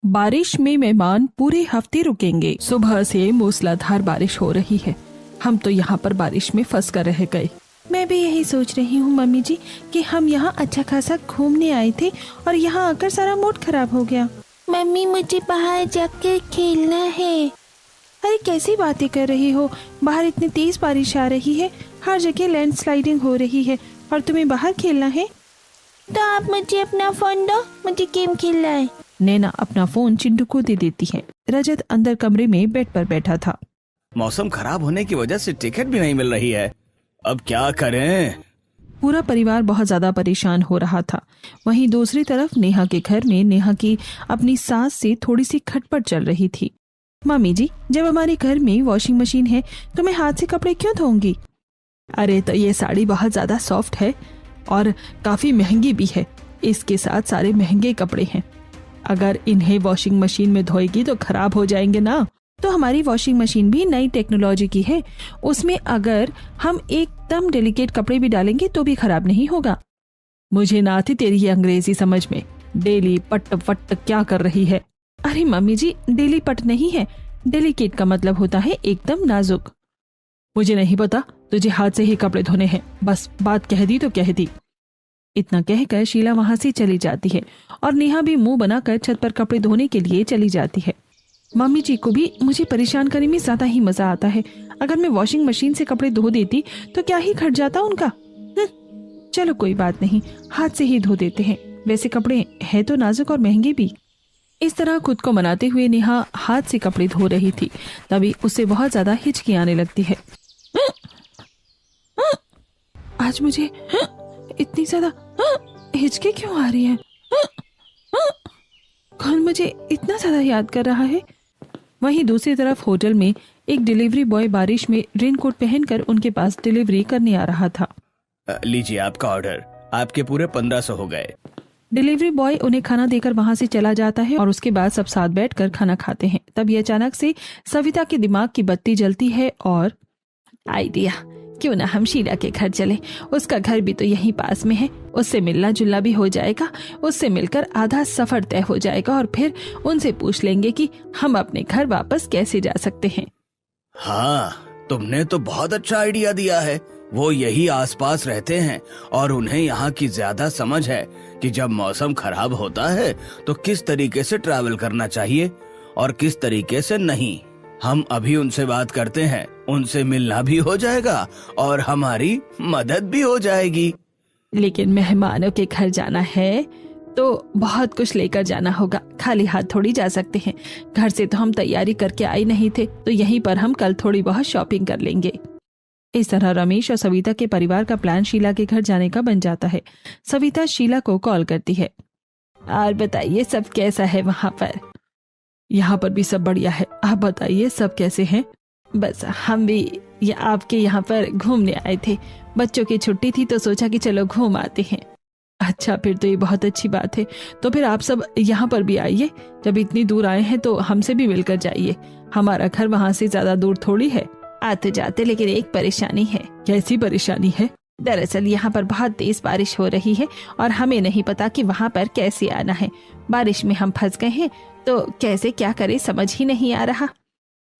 बारिश में मेहमान पूरे हफ्ते रुकेंगे। सुबह से मूसलाधार बारिश हो रही है। हम तो यहाँ पर बारिश में फंस कर रह गए। मैं भी यही सोच रही हूँ मम्मी जी कि हम यहाँ अच्छा खासा घूमने आए थे और यहाँ आकर सारा मूड खराब हो गया। मम्मी मुझे बाहर जाकर खेलना है। अरे कैसी बातें कर रही हो, बाहर इतनी तेज बारिश आ रही है, हर जगह लैंडस्लाइडिंग हो रही है और तुम्हें बाहर खेलना है। तो आप मुझे अपना फोन दो, मुझे गेम खेलना है। नैना अपना फोन चिंटू को दे देती है। रजत अंदर कमरे में बेड पर बैठा था। मौसम खराब होने की वजह से टिकट भी नहीं मिल रही है, अब क्या करें। पूरा परिवार बहुत ज्यादा परेशान हो रहा था। वहीं दूसरी तरफ नेहा के घर में नेहा की अपनी सास से थोड़ी सी खटपट चल रही थी। मम्मी जी, जब हमारे घर में वॉशिंग मशीन है तो मैं हाथ से कपड़े क्यों धोऊंगी? अरे तो ये साड़ी बहुत ज्यादा सॉफ्ट है और काफी महंगी भी है, इसके साथ सारे महंगे कपड़े हैं। अगर इन्हें वॉशिंग मशीन में धोएगी तो खराब हो जाएंगे ना। तो हमारी वॉशिंग मशीन भी नई टेक्नोलॉजी की है, उसमें अगर हम एकदम डेलिकेट कपड़े भी डालेंगे तो भी खराब नहीं होगा। मुझे ना आती तेरी ये अंग्रेजी समझ में। डेली पट वट क्या कर रही है? अरे मम्मी जी, डेली पट नहीं है, डेलिकेट का मतलब होता है एकदम नाजुक। मुझे नहीं पता, तुझे हाथ से ही कपड़े धोने हैं, बस बात कह दी तो कह दी। इतना कहकर शीला वहां से चली जाती है और नेहा भी मुंह बनाकर छत पर कपड़े धोने के लिए चली जाती है। मम्मी जी को भी मुझे परेशान करने में ज्यादा ही मजा आता है। अगर मैं वॉशिंग मशीन से कपड़े धो देती तो क्या ही घट जाता उनका। चलो कोई बात नहीं, हाथ से ही धो देते हैं, वैसे कपड़े हैं तो नाजुक और महंगे भी। इस तरह खुद को मनाते हुए नेहा हाथ से कपड़े धो रही थी, तभी उसे बहुत ज्यादा हिचकी आने लगती है। आज मुझे इतनी ज्यादा हिचकी क्यों आ रही है? कौन मुझे इतना ज्यादा याद कर रहा है? वहीं दूसरी तरफ होटल में एक डिलीवरी बॉय बारिश में रेनकोट पहनकर उनके पास डिलीवरी करने आ रहा था। लीजिए आपका ऑर्डर, आपके पूरे 1500 हो गए। डिलीवरी बॉय उन्हें खाना देकर वहां से चला जाता है और उसके बाद सब साथ बैठकर खाना खाते हैं। तभी अचानक से सविता के दिमाग की बत्ती जलती है और आइडिया, क्यों ना हम शीला के घर चले, उसका घर भी तो यहीं पास में है, उससे मिलना जुलना भी हो जाएगा, उससे मिलकर आधा सफर तय हो जाएगा और फिर उनसे पूछ लेंगे कि हम अपने घर वापस कैसे जा सकते हैं। हाँ, तुमने तो बहुत अच्छा आइडिया दिया है। वो यही आसपास रहते हैं और उन्हें यहाँ की ज्यादा समझ है कि जब मौसम खराब होता है तो किस तरीके से ट्रैवल करना चाहिए और किस तरीके से नहीं। हम अभी उनसे बात करते हैं, उनसे मिलना भी हो जाएगा और हमारी मदद भी हो जाएगी। लेकिन मेहमानों के घर जाना है तो बहुत कुछ लेकर जाना होगा, खाली हाथ थोड़ी जा सकते हैं। घर से तो हम तैयारी करके आए नहीं थे, तो यहीं पर हम कल थोड़ी बहुत शॉपिंग कर लेंगे। इस तरह रमेश और सविता के परिवार का प्लान शीला के घर जाने का बन जाता है। सविता शीला को कॉल करती है। और बताइए सब कैसा है वहाँ पर? यहाँ पर भी सब बढ़िया है, आप बताइए सब कैसे हैं? बस हम भी आपके यहाँ पर घूमने आए थे, बच्चों की छुट्टी थी तो सोचा कि चलो घूम आते हैं। अच्छा, फिर तो ये बहुत अच्छी बात है। तो फिर आप सब यहाँ पर भी आइए, जब इतनी दूर आए हैं तो हमसे भी मिलकर जाइए। हमारा घर वहाँ से ज्यादा दूर थोड़ी है। आते जाते लेकिन एक परेशानी है। कैसी परेशानी है? दरअसल यहाँ पर बहुत तेज बारिश हो रही है और हमें नहीं पता कि वहाँ पर कैसे आना है। बारिश में हम फंस गए हैं तो कैसे क्या करें समझ ही नहीं आ रहा।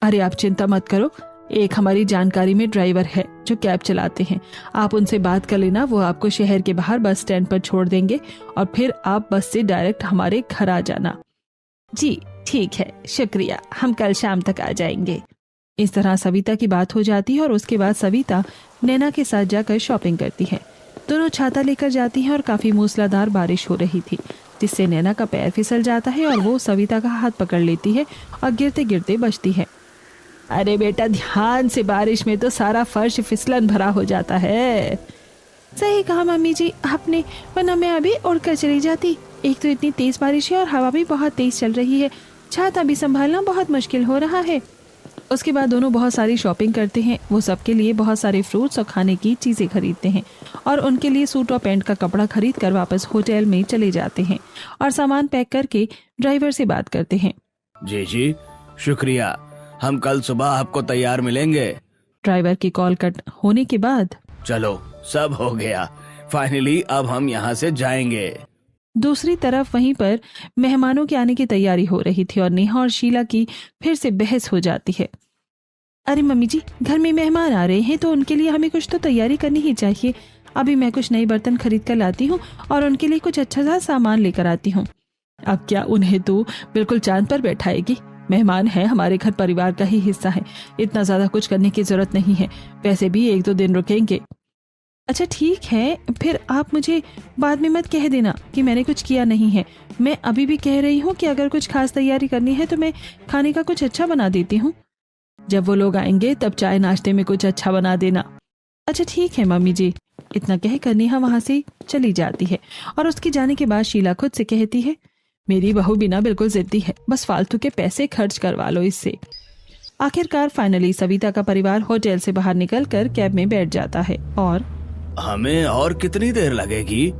अरे आप चिंता मत करो, एक हमारी जानकारी में ड्राइवर है जो कैब चलाते हैं, आप उनसे बात कर लेना, वो आपको शहर के बाहर बस स्टैंड पर छोड़ देंगे और फिर आप बस से डायरेक्ट हमारे घर आ जाना। जी ठीक है, शुक्रिया, हम कल शाम तक आ जाएंगे। इस तरह सविता की बात हो जाती है और उसके बाद सविता नैना के साथ जाकर शॉपिंग करती है। दोनों छाता लेकर जाती हैं और काफी मूसलाधार बारिश हो रही थी, जिससे नैना का पैर फिसल जाता है और वो सविता का हाथ पकड़ लेती है और गिरते गिरते बचती है। अरे बेटा ध्यान से, बारिश में तो सारा फर्श फिसलन भरा हो जाता है। सही कहा मम्मी जी आपने, वरना मैं अभी उड़कर चली जाती। एक तो इतनी तेज बारिश है और हवा भी बहुत तेज चल रही है, छाता भी संभालना बहुत मुश्किल हो रहा है। उसके बाद दोनों बहुत सारी शॉपिंग करते हैं। वो सबके लिए बहुत सारे फ्रूट्स और खाने की चीजें खरीदते हैं और उनके लिए सूट और पैंट का कपड़ा खरीद कर वापस होटल में चले जाते हैं और सामान पैक करके ड्राइवर से बात करते हैं। जी शुक्रिया, हम कल सुबह आपको तैयार मिलेंगे। ड्राइवर की कॉल कट होने के बाद चलो सब हो गया, फाइनली अब हम यहाँ से जाएंगे। दूसरी तरफ वहीं पर मेहमानों के आने की तैयारी हो रही थी और नेहा और शीला की फिर से बहस हो जाती है। अरे मम्मी जी, घर में मेहमान आ रहे हैं तो उनके लिए हमें कुछ तो तैयारी करनी ही चाहिए। अभी मैं कुछ नए बर्तन खरीद कर लाती हूँ और उनके लिए कुछ अच्छा सा सामान लेकर आती हूँ। अब क्या उन्हें तो बिल्कुल चांद पर बैठाएगी? मेहमान है, हमारे घर परिवार का ही हिस्सा है, इतना ज्यादा कुछ करने की जरूरत नहीं है। वैसे भी 1-2 दिन रुकेंगे। अच्छा ठीक है, फिर आप मुझे बाद में मत कह देना कि मैंने कुछ किया नहीं है। मैं अभी भी कह रही हूँ कि अगर कुछ खास तैयारी करनी है तो मैं खाने का कुछ अच्छा बना देती हूँ। जब वो लोग आएंगे तब चाय नाश्ते में कुछ अच्छा बना देना। अच्छा ठीक है मम्मी जी। इतना कहकर नेहा वहां से चली जाती है और उसके जाने के बाद शीला खुद से कहती है, मेरी बहू बिना बिल्कुल जिद्दी है, बस फालतू के पैसे खर्च करवा लो इससे। आखिरकार फाइनली सविता का परिवार होटल से बाहर निकलकर कैब में बैठ जाता है। और हमें और कितनी देर लगेगी?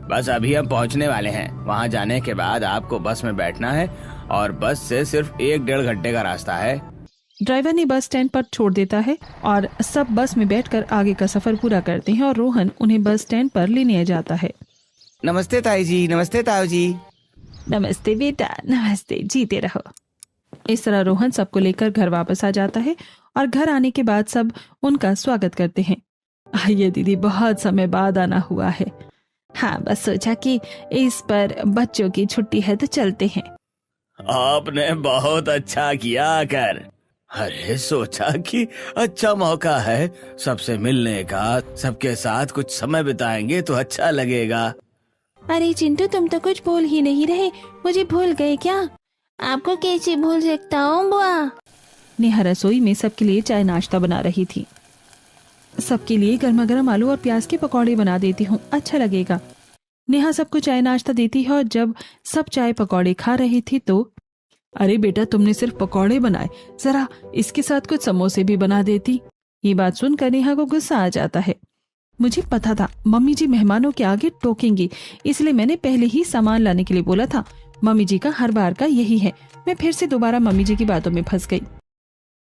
बस अभी हम पहुंचने वाले हैं। वहां जाने के बाद आपको बस में बैठना है और बस से सिर्फ 1-1.5 घंटे का रास्ता है। ड्राइवर ने बस स्टैंड पर छोड़ देता है और सब बस में बैठकर आगे का सफर पूरा करते हैं और रोहन उन्हें बस स्टैंड पर लेने जाता है। नमस्ते ताई जी। नमस्ते ताऊ जी। नमस्ते बेटा, नमस्ते, जीते रहो। इस तरह रोहन सबको लेकर घर वापस आ जाता है और घर आने के बाद सब उनका स्वागत करते हैं। आइए दीदी, बहुत समय बाद आना हुआ है। हाँ, बस सोचा कि इस पर बच्चों की छुट्टी है तो चलते हैं। आपने बहुत अच्छा किया आकर। अरे सोचा कि अच्छा मौका है सबसे मिलने का, सबके साथ कुछ समय बिताएंगे तो अच्छा लगेगा। अरे चिंटू, तुम तो कुछ भूल ही नहीं रहे, मुझे भूल गए क्या? आपको कैसे भूल सकता हूँ बुआ? नेहा रसोई में सबके लिए चाय नाश्ता बना रही थी। सबके लिए गर्मा गर्म आलू और प्याज के पकौड़े बना देती हूँ, अच्छा लगेगा। नेहा सबको चाय नाश्ता देती है और जब सब चाय पकौड़े खा रही थी तो, अरे बेटा, तुमने सिर्फ पकौड़े बनाए, जरा इसके साथ कुछ समोसे भी बना देती। ये बात सुनकर नेहा को गुस्सा आ जाता है। मुझे पता था मम्मी जी मेहमानों के आगे टोकेंगी, इसलिए मैंने पहले ही सामान लाने के लिए बोला था। मम्मी जी का हर बार का यही है। मैं फिर से दोबारा मम्मी जी की बातों में फंस गई।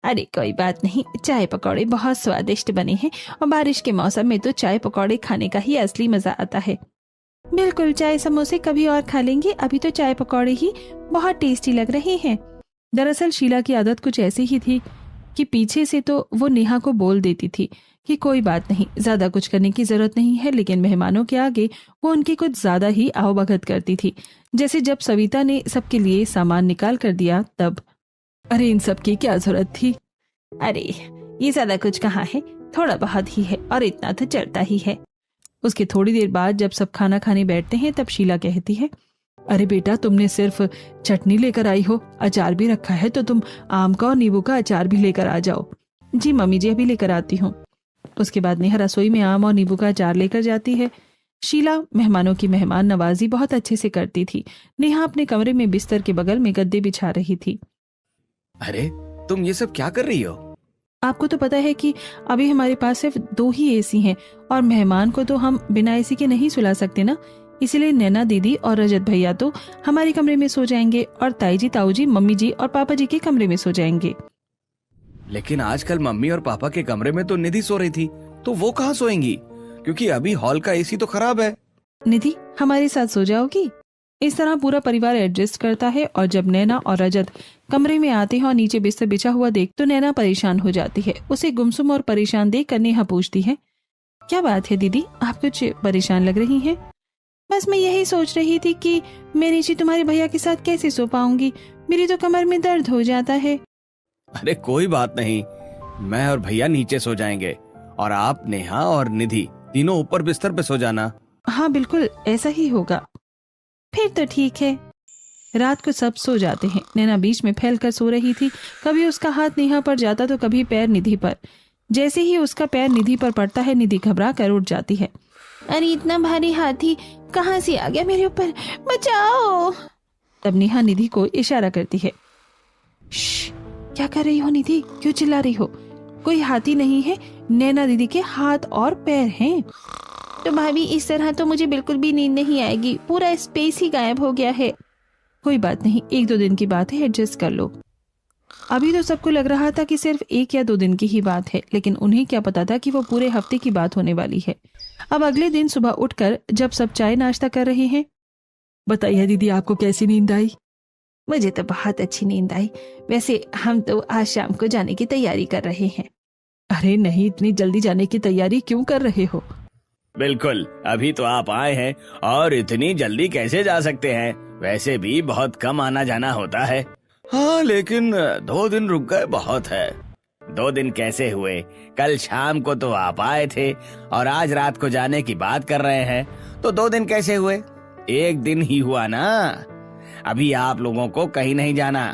अरे कोई बात नहीं, चाय पकौड़े बहुत स्वादिष्ट बने हैं और बारिश के मौसम में तो चाय पकौड़े खाने का ही असली मजा आता है। बिल्कुल, चाय समोसे कभी और खा लेंगे, अभी तो चाय पकौड़े ही बहुत टेस्टी लग रहे हैं। दरअसल शीला की आदत कुछ ऐसी ही थी कि पीछे से तो वो नेहा को बोल देती थी कि कोई बात नहीं, ज्यादा कुछ करने की जरूरत नहीं है, लेकिन मेहमानों के आगे वो उनकी कुछ ज्यादा ही आवभगत करती थी। जैसे जब सविता ने सबके लिए सामान निकाल कर दिया तब, अरे इन सब की क्या जरूरत थी? अरे ये ज्यादा कुछ कहाँ है, थोड़ा बहुत ही है और इतना तो चलता ही है। उसके थोड़ी देर बाद जब सब खाना खाने बैठते हैं तब शीला कहती है, अरे बेटा, तुमने सिर्फ चटनी लेकर आई हो, अचार भी रखा है तो तुम आम का और नींबू का अचार भी लेकर आ जाओ। जी मम्मी जी, अभी लेकर आती हूँ। उसके बाद नेहा रसोई में आम और नींबू का अचार लेकर जाती है। शीला मेहमानों की मेहमान नवाजी बहुत अच्छे से करती थी। नेहा अपने कमरे में बिस्तर के बगल में गद्दे बिछा रही थी। अरे तुम ये सब क्या कर रही हो? आपको तो पता है कि अभी हमारे पास सिर्फ 2 ही एसी हैं और मेहमान को तो हम बिना एसी के नहीं सुला सकते ना, इसलिए नैना दीदी और रजत भैया तो हमारे कमरे में सो जाएंगे और ताई जी, ताऊ जी, मम्मी जी और पापा जी के कमरे में सो जाएंगे। लेकिन आजकल मम्मी और पापा के कमरे में तो निधि सो रही थी, तो वो कहाँ सोएंगी? क्योंकि अभी हॉल का एसी तो खराब है। निधि हमारे साथ सो जाओगी? इस तरह पूरा परिवार एडजस्ट करता है और जब नैना और रजत कमरे में आते हैं और नीचे बिस्तर बिछा हुआ देख तो नैना परेशान हो जाती है। उसे गुमसुम और परेशान देख कर नेहा पूछती है, क्या बात है दीदी, आप कुछ परेशान लग रही हैं? बस मैं यही सोच रही थी कि मैं नीचे तुम्हारे भैया के साथ कैसे सो पाऊंगी, मेरी तो कमर में दर्द हो जाता है। अरे कोई बात नहीं, मैं और भैया नीचे सो जाएंगे और आप, नेहा और निधि तीनों ऊपर बिस्तर पे सो जाना। हाँ बिल्कुल, ऐसा ही होगा। फिर तो ठीक है। रात को सब सो जाते हैं। नैना बीच में फैलकर सो रही थी, कभी उसका हाथ नेहा पर जाता तो कभी पैर निधि पर। जैसे ही उसका पैर निधि पर पड़ता है निधि घबरा कर उठ जाती है। अरे इतना भारी हाथी कहाँ से आ गया मेरे ऊपर, बचाओ। तब नेहा निधि को इशारा करती है। क्या कर रही हो निधि, क्यों चिल्ला रही हो? कोई हाथी नहीं है, नैना दीदी के हाथ और पैर हैं। तो भाभी इस तरह तो मुझे बिल्कुल भी नींद नहीं आएगी, पूरा स्पेस ही गायब हो गया है। कोई बात नहीं, 1-2 दिन की बात है, एडजस्ट कर लो। अभी तो सबको लग रहा था कि सिर्फ 1 या 2 दिन की ही बात है, लेकिन उन्हें क्या पता था कि वो पूरे हफ्ते की बात होने वाली है। अब अगले दिन सुबह उठकर जब सब चाय नाश्ता कर रहे हैं बताइए दीदी, आपको कैसी नींद आई? मुझे तो बहुत अच्छी नींद आई। वैसे हम तो आज शाम को जाने की तैयारी कर रहे हैं। अरे नहीं, इतनी जल्दी जाने की तैयारी क्यों कर रहे हो? बिल्कुल, अभी तो आप आए हैं और इतनी जल्दी कैसे जा सकते हैं? वैसे भी बहुत कम आना जाना होता है। हाँ, लेकिन 2 दिन रुक गए बहुत है। 2 दिन कैसे हुए? कल शाम को तो आप आए थे और आज रात को जाने की बात कर रहे हैं, तो 2 दिन कैसे हुए? 1 दिन ही हुआ ना। अभी आप लोगों को कहीं नहीं जाना।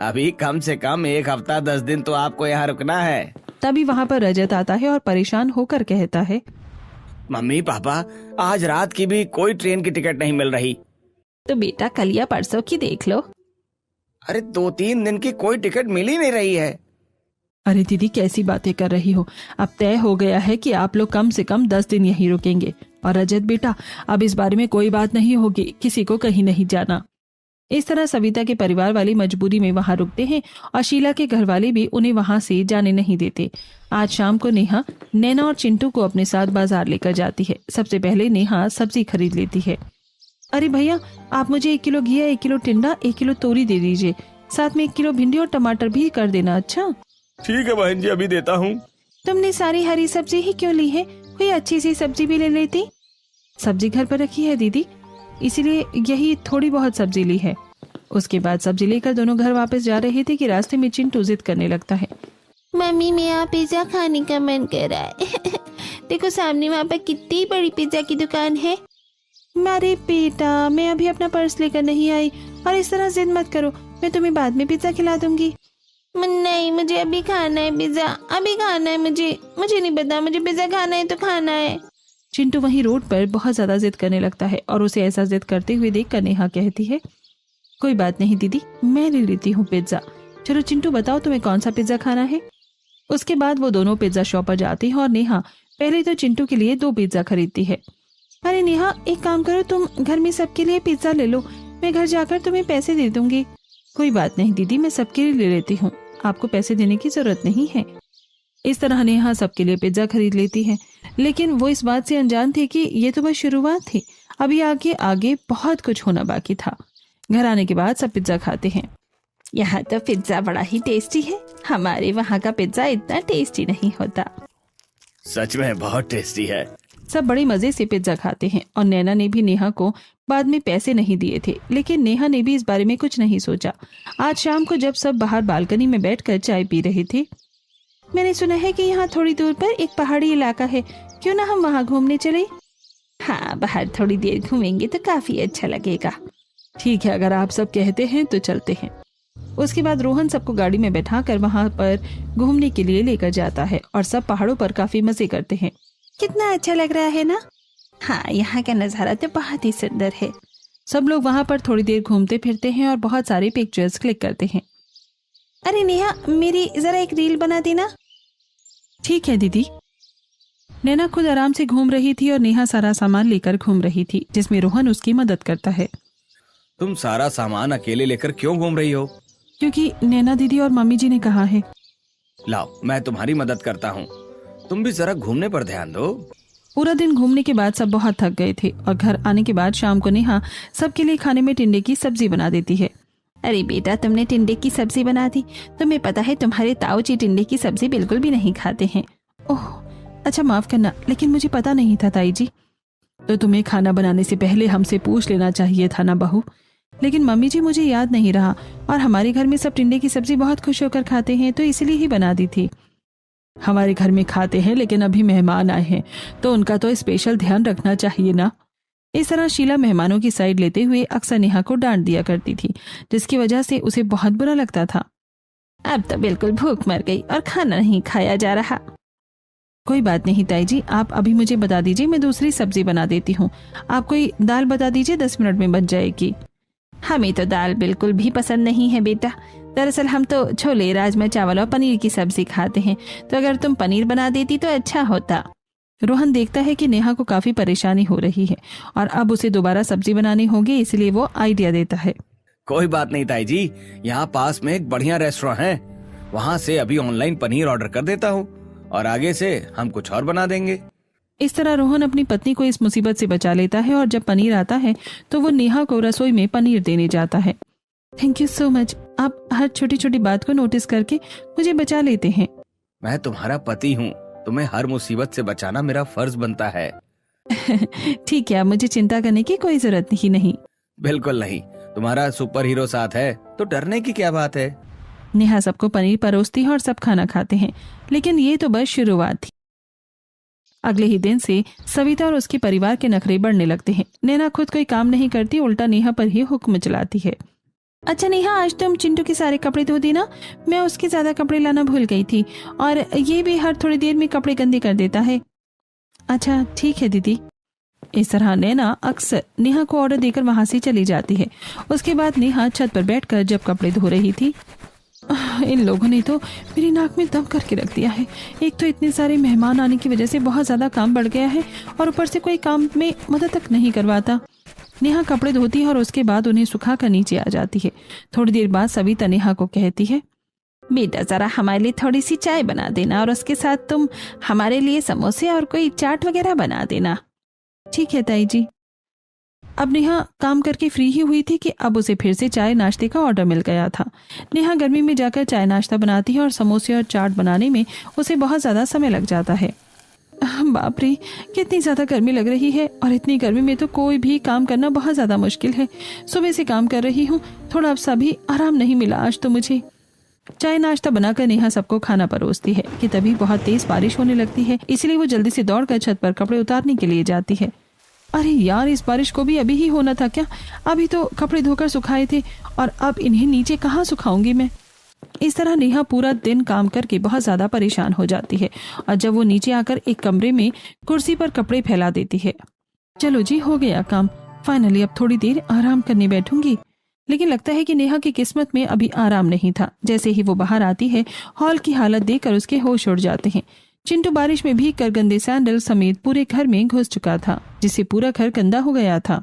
अभी कम से कम 1 हफ्ता 10 दिन तो आपको यहाँ रुकना है। तभी वहाँ पर रजत आता है और परेशान होकर कहता है, मम्मी पापा, आज रात की भी कोई ट्रेन की टिकट नहीं मिल रही। तो बेटा कल या परसों की देख लो। अरे 2-3 दिन की कोई टिकट मिल ही नहीं रही है। अरे दीदी, कैसी बातें कर रही हो? अब तय हो गया है कि आप लोग कम से कम 10 दिन यहीं रुकेंगे। और रजत बेटा, अब इस बारे में कोई बात नहीं होगी, किसी को कहीं नहीं जाना। इस तरह सविता के परिवार वाले मजबूरी में वहां रुकते हैं और शीला के घर वाले भी उन्हें वहां से जाने नहीं देते। आज शाम को नेहा नैना और चिंटू को अपने साथ बाजार लेकर जाती है। सबसे पहले नेहा सब्जी खरीद लेती है। अरे भैया, आप मुझे 1 किलो घिया, 1 किलो टिंडा, 1 किलो तोरी दे दीजिए। साथ में 1 किलो भिंडी और टमाटर भी कर देना। अच्छा ठीक है बहन जी, अभी देता हूँ। तुमने सारी हरी सब्जी ही क्यों ली है? कोई अच्छी सी सब्जी भी ले लेती। सब्जी घर पर रखी है दीदी, इसीलिए यही थोड़ी बहुत सब्जी ली है। उसके बाद सब्जी लेकर दोनों घर वापस जा रहे थे कि रास्ते में चिंटू जिद करने लगता है। मम्मी, मेरा पिज्जा खाने का मन कर रहा है। देखो सामने वहाँ पर कितनी बड़ी पिज्जा की दुकान है। अरे बेटा, मैं अभी अपना पर्स लेकर नहीं आई और इस तरह जिद मत करो, मैं तुम्हें बाद में पिज्जा खिला दूंगी। नहीं, मुझे अभी खाना है पिज्जा, अभी खाना है मुझे नहीं पता, मुझे पिज्जा खाना है तो खाना है। चिंटू वहीं रोड पर बहुत ज्यादा जिद करने लगता है और उसे ऐसा जिद करते हुए देखकर नेहा कहती है, कोई बात नहीं दीदी, मैं ले लेती हूँ पिज्जा। चलो चिंटू, बताओ तुम्हें कौन सा पिज्जा खाना है? उसके बाद वो दोनों पिज्जा शॉप पर जाती हैं और नेहा पहले तो चिंटू के लिए 2 पिज्जा खरीदती है। अरे नेहा, एक काम करो, तुम घर में सबके लिए पिज्जा ले लो, मैं घर जाकर तुम्हें पैसे दे दूंगी। कोई बात नहीं दीदी, मैं सबके लिए ले लेती हूँ, आपको पैसे देने की जरूरत नहीं है। इस तरह नेहा सबके लिए पिज्जा खरीद लेती है, लेकिन वो इस बात से अनजान थी कि ये तो बस शुरुआत थी, अभी आगे आगे बहुत कुछ होना बाकी था। घर आने के बाद सब पिज्जा खाते हैं। यहाँ तो पिज्जा बड़ा ही टेस्टी है, हमारे वहाँ का पिज्जा इतना टेस्टी नहीं होता। सच में बहुत टेस्टी है। सब बड़े मजे से पिज्जा खाते हैं और नैना ने भी नेहा को बाद में पैसे नहीं दिए थे, लेकिन नेहा ने भी इस बारे में कुछ नहीं सोचा। आज शाम को जब सब बाहर बालकनी में बैठकर चाय पी रहे थे, मैंने सुना है कि यहाँ थोड़ी दूर पर एक पहाड़ी इलाका है, क्यों ना हम वहाँ घूमने चले? हाँ, बाहर थोड़ी देर घूमेंगे तो काफी अच्छा लगेगा। ठीक है, अगर आप सब कहते हैं तो चलते हैं। उसके बाद रोहन सबको गाड़ी में बैठाकर वहाँ पर घूमने के लिए लेकर जाता है और सब पहाड़ों पर काफी मजे करते हैं। कितना अच्छा लग रहा है ना? हाँ, यहाँ का नजारा तो बहुत ही सुंदर है। सब लोग वहाँ पर थोड़ी देर घूमते फिरते हैं और बहुत सारे पिक्चर्स क्लिक करते हैं। अरे नेहा, मेरी जरा एक रील बना देना। ठीक है दीदी। नैना खुद आराम से घूम रही थी और नेहा सारा सामान लेकर घूम रही थी, जिसमें रोहन उसकी मदद करता है। तुम सारा सामान अकेले लेकर क्यों घूम रही हो? क्योंकि नैना दीदी और मम्मी जी ने कहा है। लाओ, मैं तुम्हारी मदद करता हूँ, तुम भी जरा घूमने पर ध्यान दो। पूरा दिन घूमने के बाद सब बहुत थक गए थे और घर आने के बाद शाम को नेहा सबके लिए खाने में टिंडे की सब्जी बना देती है। अरे बेटा, तुमने टिंडे की सब्जी बना दी। तुम्हें पता है तुम्हारे ताऊ जी टिंडे की सब्जी बिल्कुल भी नहीं खाते हैं। ओह अच्छा, माफ करना, लेकिन मुझे पता नहीं था ताई जी। तो तुम्हें खाना बनाने से पहले हमसे पूछ लेना चाहिए था ना बहू। लेकिन मम्मी जी, मुझे याद नहीं रहा और हमारे घर में सब टिंडे की सब्जी बहुत खुश होकर खाते हैं, तो इसलिए ही बना दी थी। हमारे घर में खाते हैं, लेकिन अभी मेहमान आए हैं तो उनका तो स्पेशल ध्यान रखना चाहिए ना। इस तरह शीला मेहमानों की साइड लेते हुए अक्सर नेहा को डांट दिया करती थी, जिसकी वजह से उसे बहुत बुरा लगता था। अब तो बिल्कुल भूख मर गई और खाना नहीं खाया जा रहा। कोई बात नहीं ताई जी, आप अभी मुझे बता दीजिए, मैं दूसरी सब्जी बना देती हूँ। आप कोई दाल बता दीजिए, 10 मिनट में बन जाएगी। हमें तो दाल बिल्कुल भी पसंद नहीं है बेटा। दरअसल हम तो छोले, राजमा चावल और पनीर की सब्जी खाते हैं, तो अगर तुम पनीर बना देती तो अच्छा होता। रोहन देखता है कि नेहा को काफी परेशानी हो रही है और अब उसे दोबारा सब्जी बनानी होगी, इसलिए वो आइडिया देता है। कोई बात नहीं ताई जी, यहाँ पास में एक बढ़िया रेस्टोरेंट है, वहाँ से अभी ऑनलाइन पनीर ऑर्डर कर देता हूँ और आगे से हम कुछ और बना देंगे। इस तरह रोहन अपनी पत्नी को इस मुसीबत से बचा लेता है और जब पनीर आता है तो वो नेहा को रसोई में पनीर देने जाता है। थैंक यू सो मच, आप हर छोटी छोटी बात को नोटिस करके मुझे बचा लेते हैं। मैं तुम्हारा पति हूँ, तुम्हें हर मुसीबत से बचाना मेरा फर्ज बनता है। ठीक है, अब मुझे चिंता करने की कोई जरूरत ही नहीं। बिल्कुल नहीं, तुम्हारा सुपर हीरो साथ है तो डरने की क्या बात है। नेहा सबको पनीर परोसती है और सब खाना खाते हैं, लेकिन ये तो बस शुरुआत थी। अगले ही दिन से सविता और उसके परिवार के नखरे बढ़ने लगते हैं। नैना खुद कोई काम नहीं करती, उल्टा नेहा पर ही हुक्म चलाती है। अच्छा नेहा, आज तुम चिंटू के सारे कपड़े धो देना, मैं उसके ज्यादा कपड़े लाना भूल गई थी, और ये भी हर थोड़ी देर में कपड़े गंदे कर देता है। अच्छा ठीक है दीदी। इस तरह नैना अक्सर नेहा को ऑर्डर देकर वहां से चली जाती है। उसके बाद नेहा छत पर बैठकर जब कपड़े धो रही थी, इन लोगों ने तो मेरी नाक में दम करके रख दिया है। एक तो इतने सारे मेहमान आने की वजह से बहुत ज्यादा काम बढ़ गया है और ऊपर से कोई काम में मदद तक नहीं करवाता। नेहा कपड़े धोती है और उसके बाद उन्हें सुखाकर नीचे आ जाती है। थोड़ी देर बाद सविता नेहा को कहती है, बेटा जरा हमारे लिए थोड़ी सी चाय बना देना और उसके साथ तुम हमारे लिए समोसे और कोई चाट वगैरह बना देना। ठीक है ताई जी। अब नेहा काम करके फ्री ही हुई थी कि अब उसे फिर से चाय नाश्ते का ऑर्डर मिल गया था। नेहा गर्मी में जाकर चाय नाश्ता बनाती है और समोसे और चाट बनाने में उसे बहुत ज्यादा समय लग जाता है। बाप रे, कितनी ज्यादा गर्मी लग रही है, और इतनी गर्मी में तो कोई भी काम करना बहुत ज्यादा मुश्किल है। सुबह से काम कर रही हूँ, थोड़ा सा भी आराम नहीं मिला आज तो मुझे। चाय नाश्ता बनाकर नेहा सबको खाना परोसती है कि तभी बहुत तेज बारिश होने लगती है, इसलिए वो जल्दी से दौड़कर छत पर कपड़े उतारने के लिए जाती है। अरे यार, इस बारिश को भी अभी ही होना था क्या? अभी तो कपड़े धोकर सुखाए थे और अब इन्हें नीचे कहाँ सुखाऊंगी मैं। इस तरह नेहा पूरा दिन काम करके बहुत ज्यादा परेशान हो जाती है और जब वो नीचे आकर एक कमरे में कुर्सी पर कपड़े फैला देती है। चलो जी, हो गया काम, फाइनली अब थोड़ी देर आराम करने बैठूंगी। लेकिन लगता है कि नेहा की किस्मत में अभी आराम नहीं था। जैसे ही वो बाहर आती है, हॉल की हालत देखकर उसके होश उड़ जाते हैं। चिंटू बारिश में भीग कर गंदे सैंडल समेत पूरे घर में घुस चुका था, जिससे पूरा घर गंदा हो गया था।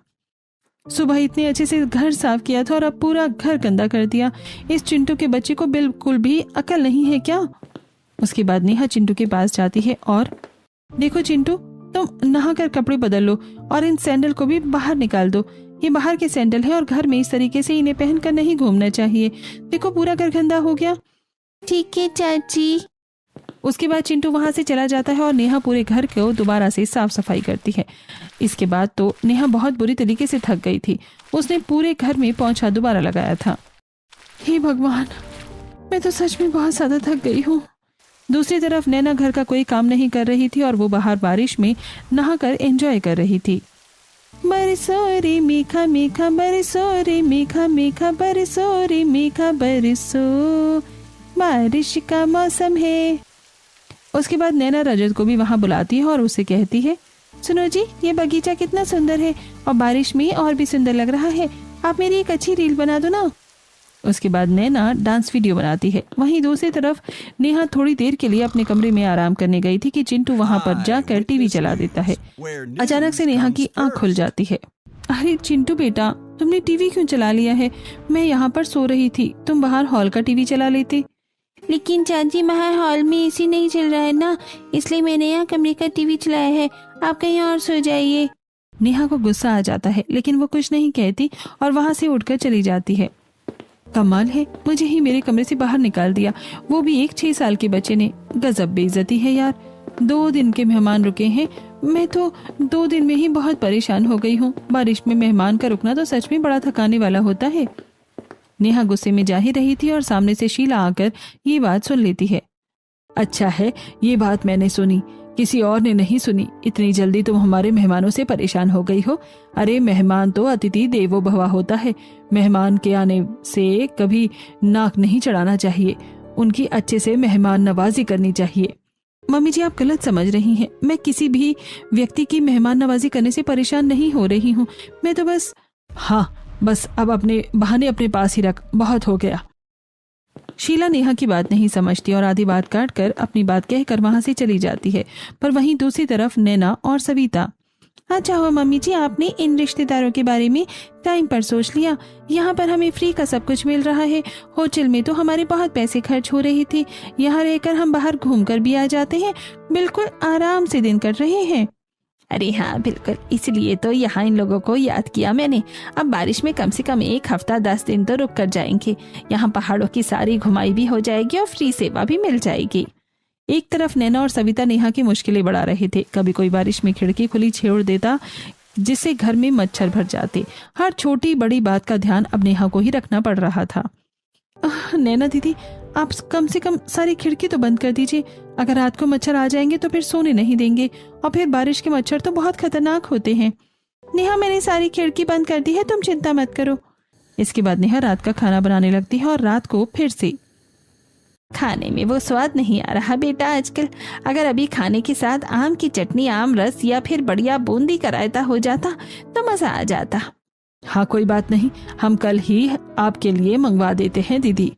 सुबह इतने अच्छे से घर साफ किया था और अब पूरा घर गंदा कर दिया। इस चिंटू के बच्चे को बिल्कुल भी अकल नहीं है क्या? उसके बाद नेहा चिंटू के पास जाती है और, देखो चिंटू, तुम नहाकर कपड़े बदल लो और इन सैंडल को भी बाहर निकाल दो। ये बाहर के सैंडल है और घर में इस तरीके से इन्हें पहनकर नहीं घूमना चाहिए। देखो पूरा घर गंदा हो गया। ठीक है चाची। उसके बाद चिंटू वहां से चला जाता है और नेहा पूरे घर को दोबारा से साफ सफाई करती है। इसके बाद तो नेहा बहुत बुरी तरीके से थक गई थी। उसने पूरे घर में पोंछा दोबारा लगाया था। हे भगवान, मैं तो सच में बहुत ज्यादा थक गई हूँ। दूसरी तरफ नैना घर का कोई काम नहीं कर रही थी और वो बाहर बारिश में नहाकर एंजॉय कर रही थी। बरसो रे मीठा मीठा बरसो रे मीठा मीठा बरसो रे मीठा बरसो, बारिश का मौसम है। उसके बाद नैना रजत को भी वहां बुलाती है और उसे कहती है, सुनो जी, ये बगीचा कितना सुंदर है और बारिश में और भी सुंदर लग रहा है। आप मेरी एक अच्छी रील बना दो ना। उसके बाद नैना डांस वीडियो बनाती है। वहीं दूसरी तरफ नेहा थोड़ी देर के लिए अपने कमरे में आराम करने गई थी कि चिंटू वहां पर जाकर टीवी चला देता है। अचानक से नेहा की आंख खुल जाती है। अरे चिंटू बेटा, तुमने टीवी क्यों चला लिया है? मैं यहाँ पर सो रही थी, तुम बाहर हॉल का टीवी चला लेते। लेकिन चाची, बाहर हॉल में एसी नहीं चल रहा है ना, इसलिए मैंने यहाँ कमरे का टीवी चलाया है। आप कहीं और सो जाइए। नेहा को गुस्सा आ जाता है, लेकिन वो कुछ नहीं कहती और वहां से उठकर चली जाती है। कमाल है, मुझे ही मेरे कमरे से बाहर निकाल दिया, वो भी एक 6 साल के बच्चे ने। गजब बेइज्जती है यार। 2 दिन के मेहमान रुके हैं, मैं तो 2 दिन में ही बहुत परेशान हो गई हूँ। बारिश में मेहमान का रुकना तो सच में बड़ा थकाने वाला होता है। नेहा गुस्से में जा ही रही थी और सामने से शीला आकर ये बात सुन लेती है। अच्छा है, ये बात मैंने सुनी, किसी और ने नहीं सुनी। इतनी जल्दी तुम हमारे मेहमानों से परेशान हो गई हो। अरे मेहमान तो अतिथि देवो भव होता है। मेहमान के आने से कभी नाक नहीं चढ़ाना चाहिए, उनकी अच्छे से मेहमान नवाजी करनी चाहिए। मम्मी जी, आप गलत समझ रही हैं। मैं किसी भी व्यक्ति की मेहमान नवाजी करने से परेशान नहीं हो रही हूँ। मैं तो बस, हाँ बस, अब अपने बहाने अपने पास ही रख, बहुत हो गया। शीला नेहा की बात नहीं समझती और आधी बात काट कर अपनी बात कहकर वहां से चली जाती है। पर वहीं दूसरी तरफ नैना और सविता, अच्छा हुआ मम्मी जी आपने इन रिश्तेदारों के बारे में टाइम पर सोच लिया। यहाँ पर हमें फ्री का सब कुछ मिल रहा है। होटल में तो हमारे बहुत पैसे खर्च हो रहे थे, यहाँ रहकर हम बाहर घूमकर भी आ जाते हैं, बिल्कुल आराम से दिन कट रहे हैं। अरे हाँ बिल्कुल, इसलिए तो यहाँ इन लोगों को याद किया मैंने। अब बारिश में कम से कम 1 हफ्ता 10 दिन तो रुक कर जाएंगे। यहाँ पहाड़ों की सारी घुमाई भी हो जाएगी और फ्री सेवा भी मिल जाएगी। एक तरफ नैना और सविता नेहा की मुश्किलें बढ़ा रहे थे। कभी कोई बारिश में खिड़की खुली छोड़ देता जिससे घर में मच्छर भर जाते। हर छोटी बड़ी बात का ध्यान अब नेहा को ही रखना पड़ रहा था। नैना दीदी, आप कम से कम सारी खिड़की तो बंद कर दीजिए। अगर रात को मच्छर आ जाएंगे तो फिर सोने नहीं देंगे, और फिर बारिश के मच्छर तो बहुत खतरनाक होते हैं। नेहा, मैंने सारी खिड़की बंद कर दी है, तुम चिंता मत करो। इसके बाद नेहा रात का खाना बनाने लगती है और रात को फिर से खाने में वो स्वाद नहीं आ रहा बेटा आजकल। अगर अभी खाने के साथ आम की चटनी, आम रस या फिर बढ़िया बूंदी का रायता हो जाता तो मजा आ जाता। हाँ कोई बात नहीं, हम कल ही आपके लिए मंगवा देते हैं दीदी।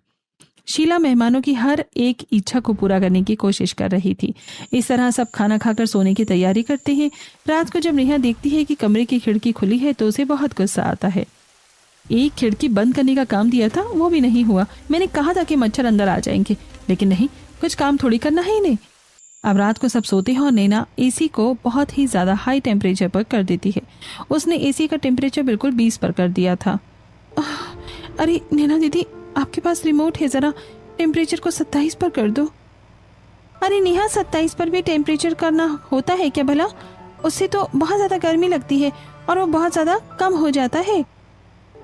शीला मेहमानों की हर एक इच्छा को पूरा करने की कोशिश कर रही थी। इस तरह सब खाना खाकर सोने की तैयारी करते हैं। रात को जब नेहा देखती है कि कमरे की खिड़की खुली है तो उसे बहुत गुस्सा आता है। एक खिड़की बंद करने का काम दिया था, वो भी नहीं हुआ। मैंने कहा था कि मच्छर अंदर आ जाएंगे, लेकिन नहीं, कुछ काम थोड़ी करना है इन्हें। अब रात को सब सोते हैं और नैना एसी को बहुत ही ज्यादा हाई टेम्परेचर पर कर देती है। उसने एसी का टेम्परेचर बिल्कुल 20 पर कर दिया था। अरे नैना दीदी, आपके पास रिमोट है, जरा टेम्परेचर को 27 पर कर दो। अरे नेहा, 27 पर भी टेम्परेचर करना होता है क्या भला? उससे तो बहुत ज्यादा गर्मी लगती है और वो बहुत ज्यादा कम हो जाता है।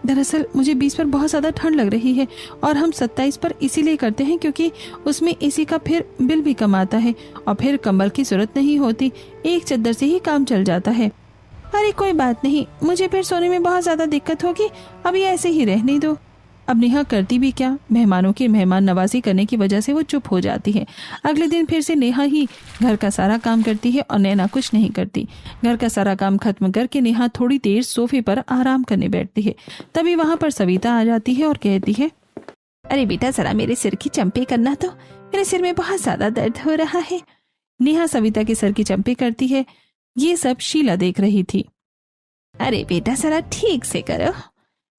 दरअसल मुझे 20 पर बहुत ज्यादा ठंड लग रही है और हम 27 पर इसीलिए करते हैं क्योंकि उसमें एसी का फिर बिल भी कम आता है और फिर कंबल की जरूरत नहीं होती, एक चद्दर से ही काम चल जाता है। अरे कोई बात नहीं, मुझे फिर सोने में बहुत ज्यादा दिक्कत होगी, अभी ऐसे ही रहने दो। अब नेहा करती भी क्या, मेहमानों की मेहमान नवाजी करने की वजह से वो चुप हो जाती है। अगले दिन फिर से नेहा ही घर का सारा काम करती है और नैना कुछ नहीं करती। घर का सारा काम खत्म करके नेहा थोड़ी देर सोफे पर आराम करने बैठती है। तभी वहां पर सविता आ जाती है और कहती है, अरे बेटा, जरा मेरे सिर की चंपी करना, तो मेरे सिर में बहुत ज्यादा दर्द हो रहा है। नेहा सविता के सर की चंपी करती है। ये सब शीला देख रही थी। अरे बेटा, जरा ठीक से करो।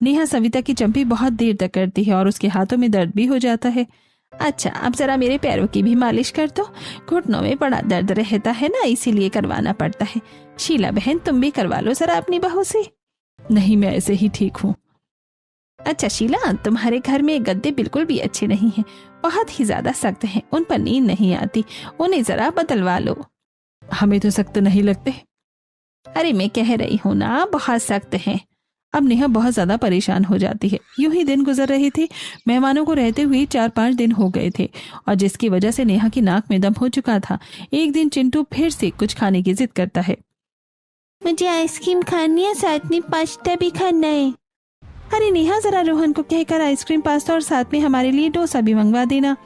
नेहा सविता की चंपी बहुत देर तक करती है और उसके हाथों में दर्द भी हो जाता है। अच्छा, अब जरा मेरे पैरों की भी मालिश कर दो। घुटनों में बड़ा दर्द रहता है ना, इसीलिए करवाना पड़ता है। शीला बहन, तुम भी करवा लो जरा अपनी बहू से। नहीं, मैं ऐसे ही ठीक हूँ। अच्छा शीला, तुम्हारे घर में गद्दे बिल्कुल भी अच्छे नहीं हैं, बहुत ही ज्यादा सख्त हैं, उन पर नींद नहीं आती, उन्हें जरा बदलवा लो। हमें तो सख्त नहीं लगते। अरे मैं कह रही हूँ ना, बहुत सख्त हैं। अब नेहा बहुत ज्यादा परेशान हो जाती है। यूं ही दिन गुजर रहे थे। मेहमानों को रहते हुए 4-5 दिन हो गए थे और जिसकी वजह से नेहा की नाक में दम हो चुका था। एक दिन चिंटू फिर से कुछ खाने की जिद करता है। मुझे आइसक्रीम खानी है, साथ में पास्ता भी खाना है। अरे नेहा, जरा रोहन को कहकर आइसक्रीम, पास्ता और साथ में हमारे लिए डोसा भी मंगवा देना।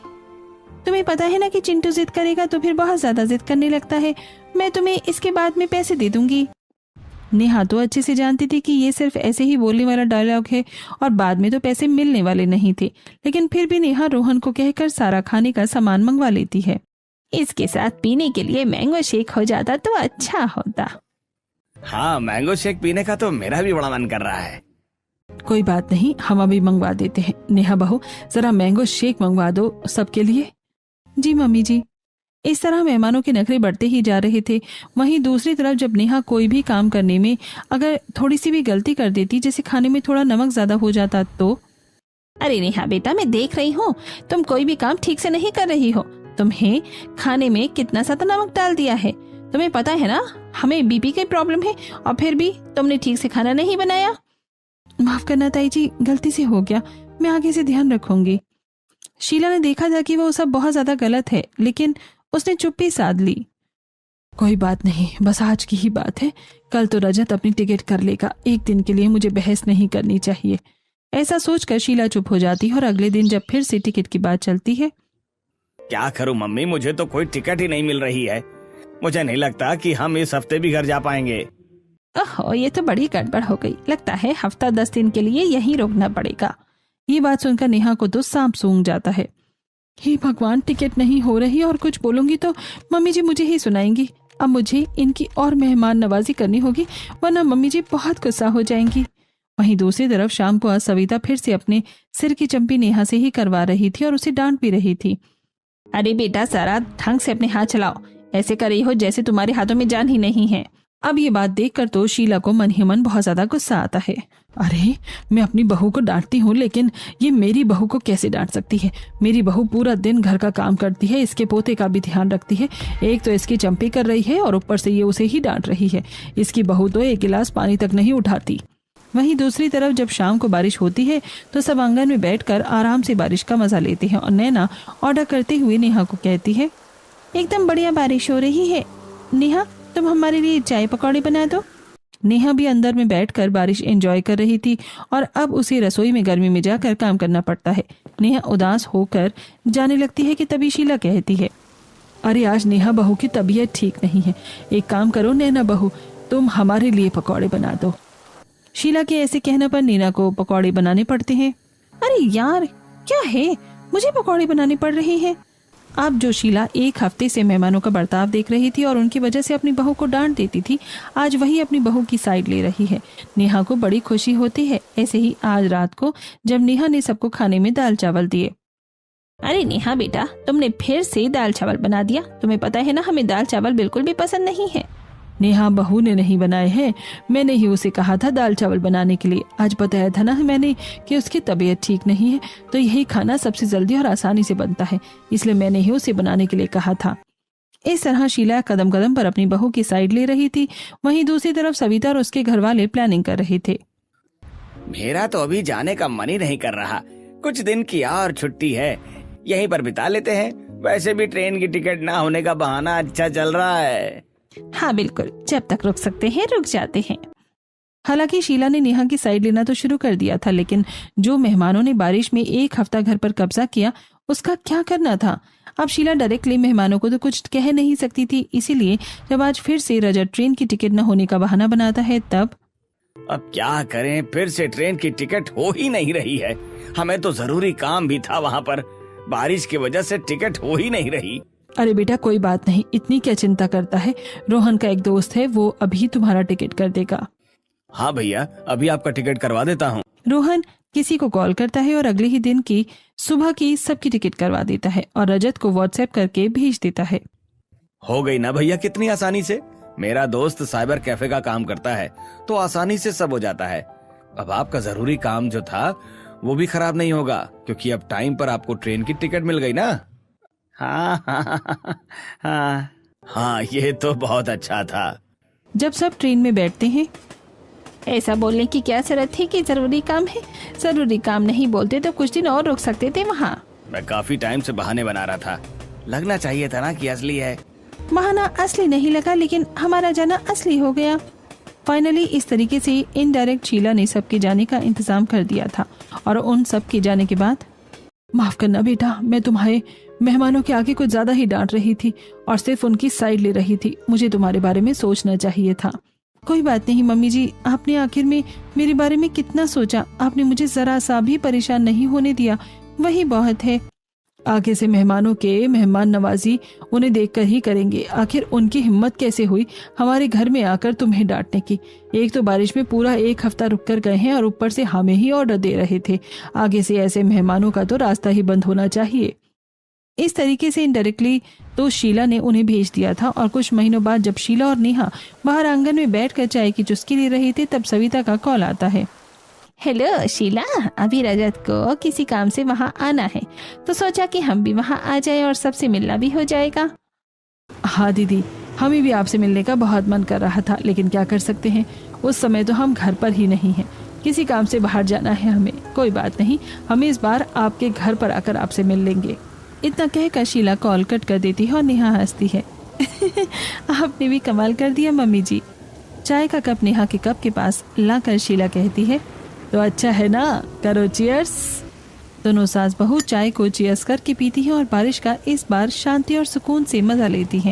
तुम्हें पता है ना कि चिंटू जिद करेगा तो फिर बहुत ज्यादा जिद करने लगता है। मैं तुम्हें इसके बाद में पैसे दे दूंगी। नेहा तो अच्छे से जानती थी कि ये सिर्फ ऐसे ही बोलने वाला डायलॉग है और बाद में तो पैसे मिलने वाले नहीं थे, लेकिन फिर भी नेहा रोहन को कहकर सारा खाने का सामान मंगवा लेती है। इसके साथ पीने के लिए मैंगो शेक हो जाता तो अच्छा होता। हाँ, मैंगो शेक पीने का तो मेरा भी बड़ा मन कर रहा है। कोई बात नहीं, हम अभी मंगवा देते हैं। नेहा बहू, जरा मैंगो शेक मंगवा दो सबके लिए। जी मम्मी जी। इस तरह मेहमानों के नखरे बढ़ते ही जा रहे थे। वहीं दूसरी तरफ जब नेहा कोई भी काम करने में अगर थोड़ी सी भी गलती कर देती, जैसे खाने में थोड़ा नमक ज्यादा हो जाता तो। अरे नेहा बेटा, मैं देख रही हूँ तुम कोई भी काम ठीक से नहीं कर रही हो। तुम्हें खाने में कितना सा नमक डाल दिया है। तुम्हें पता है ना, हमें बीपी की प्रॉब्लम है और फिर भी तुमने ठीक से खाना नहीं बनाया। माफ करना ताई जी, गलती से हो गया, मैं आगे से ध्यान रखूंगी। शीला ने देखा था कि वो सब बहुत ज्यादा गलत है, लेकिन उसने चुप्पी साध ली। कोई बात नहीं, बस आज की ही बात है, कल तो रजत अपनी टिकट कर लेगा। एक दिन के लिए मुझे बहस नहीं करनी चाहिए। ऐसा सोचकर शीला चुप हो जाती है और अगले दिन जब फिर से टिकट की बात चलती है। क्या करूं मम्मी, मुझे तो कोई टिकट ही नहीं मिल रही है। मुझे नहीं लगता कि हम इस हफ्ते भी घर जा पाएंगे। ओहो, ये तो बड़ी गड़बड़ हो गई। लगता है हफ्ता 10 दिन के लिए यहीं रुकना पड़ेगा। ये बात सुनकर नेहा को तो सांप सूंघ जाता है। हे भगवान, टिकट नहीं हो रही और कुछ बोलूंगी तो मम्मी जी मुझे ही सुनाएंगी। अब मुझे इनकी और मेहमान नवाजी करनी होगी, वरना मम्मी जी बहुत गुस्सा हो जाएंगी। वहीं दूसरी तरफ शाम को आज सविता फिर से अपने सिर की चंपी नेहा से ही करवा रही थी और उसे डांट भी रही थी। अरे बेटा, जरा ढंग से अपने हाथ चलाओ। ऐसे कर रही हो जैसे तुम्हारे हाथों में जान ही नहीं है। अब ये बात देखकर तो शीला को मन ही मन बहुत ज्यादा गुस्सा आता है। अरे मैं अपनी बहू को डांटती हूँ, लेकिन ये मेरी बहू को कैसे डांट सकती है। मेरी बहू पूरा दिन घर का काम करती है, इसके पोते का भी ध्यान रखती है। एक तो इसकी चंपी कर रही है और ऊपर से ये उसे ही डांट रही है। इसकी बहू तो एक गिलास पानी तक नहीं उठाती। वहीं दूसरी तरफ जब शाम को बारिश होती है तो सब आंगन में बैठकर आराम से बारिश का मजा लेते हैं और नैना ऑर्डर करते हुए नेहा को कहती है, एकदम बढ़िया बारिश हो रही है, नेहा तुम हमारे लिए चाय पकौड़े बना दो। नेहा भी अंदर में बैठकर बारिश एंजॉय कर रही थी और अब उसे रसोई में गर्मी में जाकर काम करना पड़ता है। नेहा उदास होकर जाने लगती है कि तभी शीला कहती है, अरे आज नेहा बहू की तबीयत ठीक नहीं है, एक काम करो नैना बहू, तुम हमारे लिए पकौड़े बना दो। शीला के ऐसे कहने पर नैना को पकौड़े बनाने पड़ते हैं। अरे यार क्या है, मुझे पकौड़े बनाने पड़ रहे हैं। अब जो शीला एक हफ्ते से मेहमानों का बर्ताव देख रही थी और उनकी वजह से अपनी बहू को डांट देती थी, आज वही अपनी बहू की साइड ले रही है। नेहा को बड़ी खुशी होती है। ऐसे ही आज रात को जब नेहा ने सबको खाने में दाल चावल दिए। अरे नेहा बेटा, तुमने फिर से दाल चावल बना दिया। तुम्हें पता है ना, हमें दाल चावल बिल्कुल भी पसंद नहीं है। नेहा बहू ने नहीं बनाए हैं, मैंने ही उसे कहा था दाल चावल बनाने के लिए। आज बताया था ना मैंने कि उसकी तबीयत ठीक नहीं है, तो यही खाना सबसे जल्दी और आसानी से बनता है, इसलिए मैंने ही उसे बनाने के लिए कहा था। इस तरह शीला कदम कदम पर अपनी बहू की साइड ले रही थी। वहीं दूसरी तरफ सविता और उसके घर वाले प्लानिंग कर रहे थे। मेरा तो अभी जाने का मन ही नहीं कर रहा, कुछ दिन की और छुट्टी है, यहीं पर बिता लेते हैं। वैसे भी ट्रेन की टिकट ना होने का बहाना अच्छा चल रहा है। हाँ बिल्कुल, जब तक रुक सकते हैं रुक जाते हैं। हालांकि शीला ने नेहा की साइड लेना तो शुरू कर दिया था, लेकिन जो मेहमानों ने बारिश में एक हफ्ता घर पर कब्जा किया उसका क्या करना था। अब शीला डायरेक्टली मेहमानों को तो कुछ कह नहीं सकती थी, इसीलिए जब आज फिर से रजत ट्रेन की टिकट न होने का बहाना बनाता है तब अब क्या करें, फिर से ट्रेन की टिकट हो ही नहीं रही है। हमें तो जरूरी काम भी था वहाँ पर, बारिश की वजह से टिकट हो ही नहीं रही। अरे बेटा कोई बात नहीं, इतनी क्या चिंता करता है। रोहन का एक दोस्त है, वो अभी तुम्हारा टिकट कर देगा। हाँ भैया, अभी आपका टिकट करवा देता हूँ। रोहन किसी को कॉल करता है और अगले ही दिन की सुबह की सबकी टिकट करवा देता है और रजत को व्हाट्सएप करके भेज देता है। हो गई ना भैया कितनी आसानी से। मेरा दोस्त साइबर कैफे का काम करता है तो आसानी से सब हो जाता है। अब आपका जरूरी काम जो था वो भी खराब नहीं होगा, क्योंकि अब टाइम पर आपको ट्रेन की टिकट मिल गई ना। हाँ, ये तो बहुत अच्छा था। जब सब ट्रेन में बैठते हैं, ऐसा बोलने की क्या जरूरत थी कि जरूरी काम है। जरूरी काम नहीं बोलते तो कुछ दिन और रुक सकते थे वहाँ। मैं काफी टाइम से बहाने बना रहा था, लगना चाहिए था ना कि असली है। बहाना असली नहीं लगा, लेकिन हमारा जाना असली हो गया। फाइनली इस तरीके से इनडायरेक्ट शीला ने सबके जाने का इंतजाम कर दिया था और उन सब के जाने के बाद, माफ करना बेटा, मैं तुम्हारे मेहमानों के आगे कुछ ज्यादा ही डांट रही थी और सिर्फ उनकी साइड ले रही थी। मुझे तुम्हारे बारे में सोचना चाहिए था। कोई बात नहीं मम्मी जी, आपने आखिर में मेरे बारे में कितना सोचा। आपने मुझे जरा सा भी परेशान नहीं होने दिया, वही बहुत है। आगे से मेहमानों के मेहमान नवाजी उन्हें देखकर ही करेंगे। आखिर उनकी हिम्मत कैसे हुई हमारे घर में आकर तुम्हें डांटने की। एक तो बारिश में पूरा एक हफ्ता रुक कर गए हैं और ऊपर से हमें ही ऑर्डर दे रहे थे। आगे से ऐसे मेहमानों का तो रास्ता ही बंद होना चाहिए। इस तरीके से इनडायरेक्टली तो शीला ने उन्हें भेज दिया था। और कुछ महीनों बाद जब शीला और नेहा बाहर आंगन में बैठकर चाय की चुस्की ले रही थी, तब सविता का कॉल आता है। हेलो शीला, अभी रजत को किसी काम से वहाँ आना है, तो सोचा कि हम भी वहाँ आ जाए और सबसे मिलना भी हो जाएगा। हाँ दीदी, हमें भी आपसे मिलने का बहुत मन कर रहा था, लेकिन क्या कर सकते हैं, उस समय तो हम घर पर ही नहीं हैं। किसी काम से बाहर जाना है हमें। कोई बात नहीं, हम इस बार आपके घर पर आकर आपसे मिल लेंगे। इतना कहकर शीला कॉल कट कर देती है और नेहा हंसती है। आपने भी कमाल कर दिया मम्मी जी। चाय का कप नेहा के कप के पास लाकर शीला कहती है, तो अच्छा है ना, करो चीयर्स। दोनों सास बहू चाय को चीयर्स करके पीती हैं और बारिश का इस बार शांति और सुकून से मजा लेती हैं।